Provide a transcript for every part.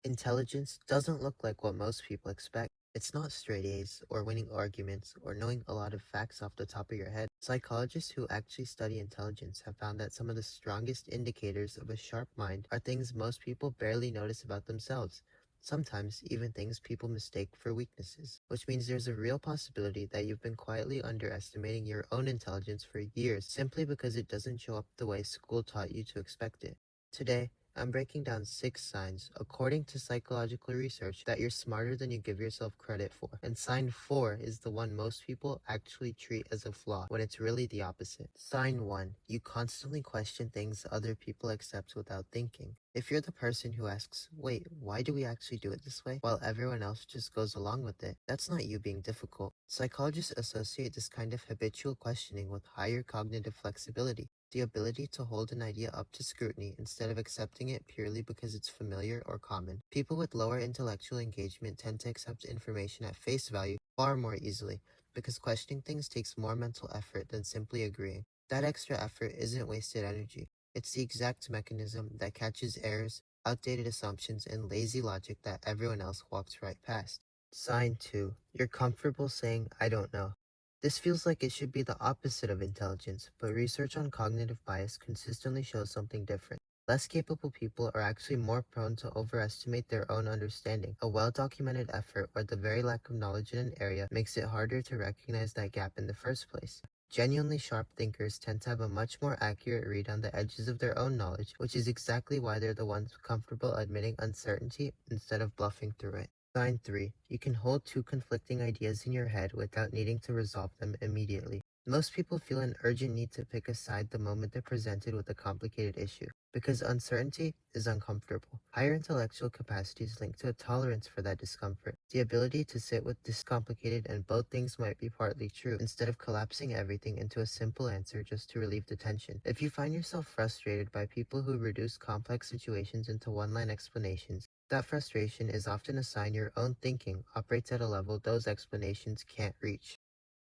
Intelligence doesn't look like what most people expect. It's not straight A's or winning arguments or knowing a lot of facts off the top of your head. Psychologists who actually study intelligence have found that some of the strongest indicators of a sharp mind are things most people barely notice about themselves. Sometimes even things people mistake for weaknesses, which means there's a real possibility that you've been quietly underestimating your own intelligence for years simply because it doesn't show up the way school taught you to expect it. Today, I'm breaking down 6 signs, according to psychological research, that you're smarter than you give yourself credit for. And sign 4 is the one most people actually treat as a flaw, when it's really the opposite. Sign 1. You constantly question things other people accept without thinking. If you're the person who asks, wait, why do we actually do it this way? While everyone else just goes along with it, that's not you being difficult. Psychologists associate this kind of habitual questioning with higher cognitive flexibility, the ability to hold an idea up to scrutiny instead of accepting it purely because it's familiar or common. People with lower intellectual engagement tend to accept information at face value far more easily, because questioning things takes more mental effort than simply agreeing. That extra effort isn't wasted energy. It's the exact mechanism that catches errors, outdated assumptions, and lazy logic that everyone else walks right past. Sign 2. You're comfortable saying, I don't know. This feels like it should be the opposite of intelligence, but research on cognitive bias consistently shows something different. Less capable people are actually more prone to overestimate their own understanding, a well-documented effort where the very lack of knowledge in an area makes it harder to recognize that gap in the first place. Genuinely sharp thinkers tend to have a much more accurate read on the edges of their own knowledge, which is exactly why they're the ones comfortable admitting uncertainty instead of bluffing through it. Sign 3. You can hold two conflicting ideas in your head without needing to resolve them immediately. Most people feel an urgent need to pick a side the moment they're presented with a complicated issue, because uncertainty is uncomfortable. Higher intellectual capacity is linked to a tolerance for that discomfort, the ability to sit with this complicated and both things might be partly true, instead of collapsing everything into a simple answer just to relieve the tension. If you find yourself frustrated by people who reduce complex situations into one-line explanations, that frustration is often a sign your own thinking operates at a level those explanations can't reach.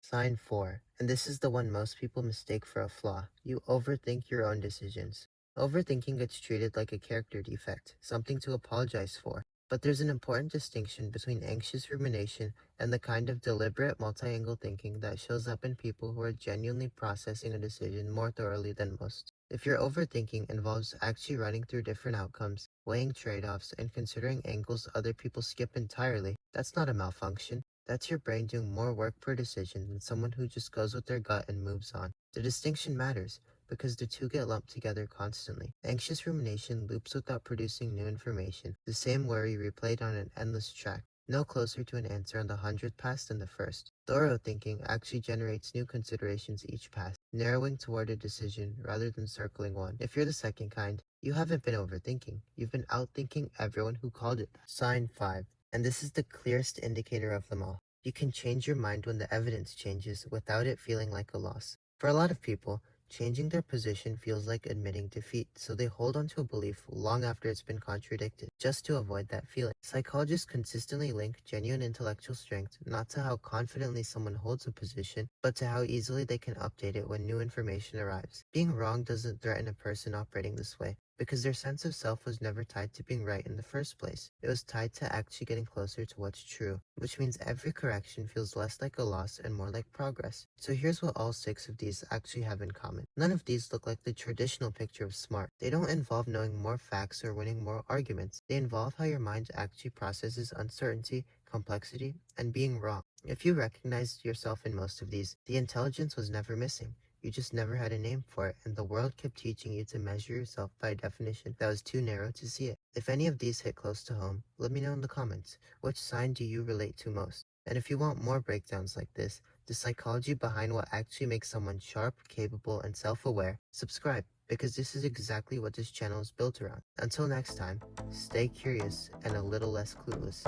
Sign 4, and this is the one most people mistake for a flaw. You overthink your own decisions. Overthinking gets treated like a character defect, something to apologize for. But there's an important distinction between anxious rumination and the kind of deliberate multi-angle thinking that shows up in people who are genuinely processing a decision more thoroughly than most. If your overthinking involves actually running through different outcomes, weighing trade-offs, and considering angles other people skip entirely, that's not a malfunction. That's your brain doing more work per decision than someone who just goes with their gut and moves on. The distinction matters, because the two get lumped together constantly. Anxious rumination loops without producing new information, the same worry replayed on an endless track, no closer to an answer on the 100th pass than the first. Thorough thinking actually generates new considerations each pass, narrowing toward a decision rather than circling one. If you're the second kind, you haven't been overthinking. You've been outthinking everyone who called it that. Sign 5. And this is the clearest indicator of them all. You can change your mind when the evidence changes without it feeling like a loss. For a lot of people, changing their position feels like admitting defeat, so they hold on to a belief long after it's been contradicted, just to avoid that feeling. Psychologists consistently link genuine intellectual strength not to how confidently someone holds a position, but to how easily they can update it when new information arrives. Being wrong doesn't threaten a person operating this way, because their sense of self was never tied to being right in the first place. It was tied to actually getting closer to what's true, which means every correction feels less like a loss and more like progress. So here's what all 6 of these actually have in common. None of these look like the traditional picture of smart. They don't involve knowing more facts or winning more arguments. They involve how your mind actually processes uncertainty, complexity, and being wrong. If you recognized yourself in most of these, the intelligence was never missing. You just never had a name for it, and the world kept teaching you to measure yourself by a definition that was too narrow to see it. If any of these hit close to home, let me know in the comments. Which sign do you relate to most? And if you want more breakdowns like this, the psychology behind what actually makes someone sharp, capable, and self-aware, subscribe, because this is exactly what this channel is built around. Until next time, stay curious and a little less clueless.